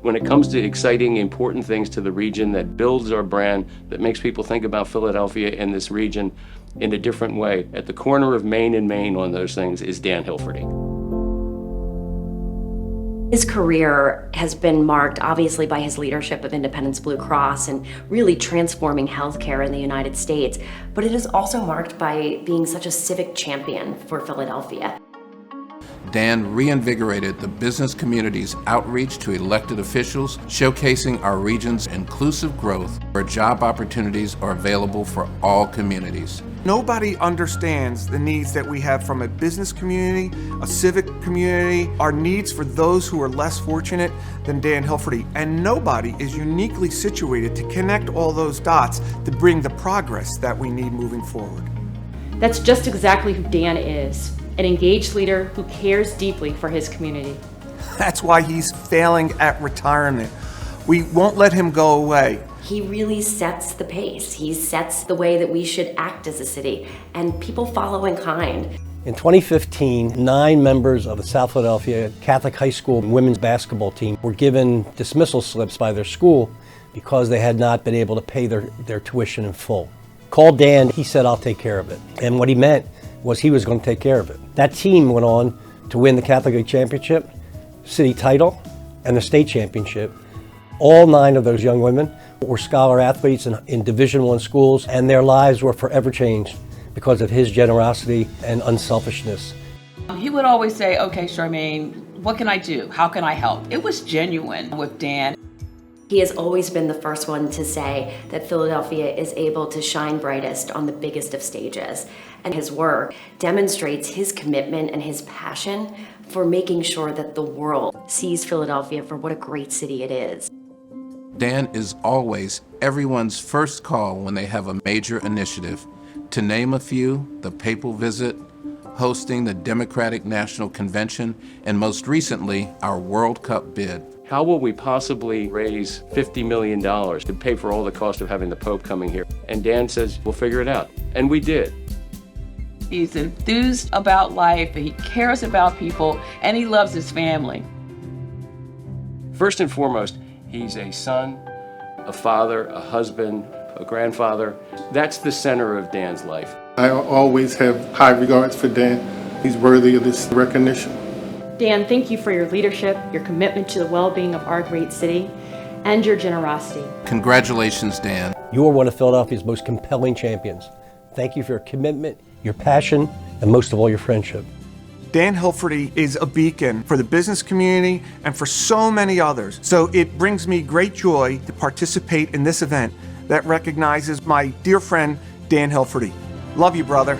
When it comes to exciting, important things to the region that builds our brand, that makes people think about Philadelphia and this region in a different way, at the corner of Main and Main on those things is Dan Hilferty. His career has been marked, obviously, by his leadership of Independence Blue Cross and really transforming healthcare in the United States, but it is also marked by being such a civic champion for Philadelphia. Dan reinvigorated the business community's outreach to elected officials, showcasing our region's inclusive growth where job opportunities are available for all communities. Nobody understands the needs that we have from a business community, a civic community, our needs for those who are less fortunate than Dan Hilferty. And nobody is uniquely situated to connect all those dots to bring the progress that we need moving forward. That's just exactly who Dan is. An engaged leader who cares deeply for his community. That's why he's failing at retirement. We won't let him go away. He really sets the pace. He sets the way that we should act as a city, and people follow in kind. In 2015, 9 members of the South Philadelphia Catholic High School women's basketball team were given dismissal slips by their school because they had not been able to pay their tuition in full. Called Dan, he said, "I'll take care of it." And what he meant was he was going to take care of it. That team went on to win the Catholic League Championship, city title, and the state championship. All 9 of those young women were scholar athletes in Division I schools, and their lives were forever changed because of his generosity and unselfishness. He would always say, "Okay, Charmaine, what can I do? How can I help?" It was genuine with Dan. He has always been the first one to say that Philadelphia is able to shine brightest on the biggest of stages. And his work demonstrates his commitment and his passion for making sure that the world sees Philadelphia for what a great city it is. Dan is always everyone's first call when they have a major initiative. To name a few, the papal visit, hosting the Democratic National Convention, and most recently, our World Cup bid. How will we possibly raise $50 million to pay for all the cost of having the Pope coming here? And Dan says, we'll figure it out. And we did. He's enthused about life, he cares about people, and he loves his family. First and foremost, he's a son, a father, a husband, a grandfather. That's the center of Dan's life. I always have high regards for Dan. He's worthy of this recognition. Dan, thank you for your leadership, your commitment to the well-being of our great city, and your generosity. Congratulations, Dan. You are one of Philadelphia's most compelling champions. Thank you for your commitment, your passion, and most of all, your friendship. Dan Hilferty is a beacon for the business community and for so many others. So it brings me great joy to participate in this event that recognizes my dear friend, Dan Hilferty. Love you, brother.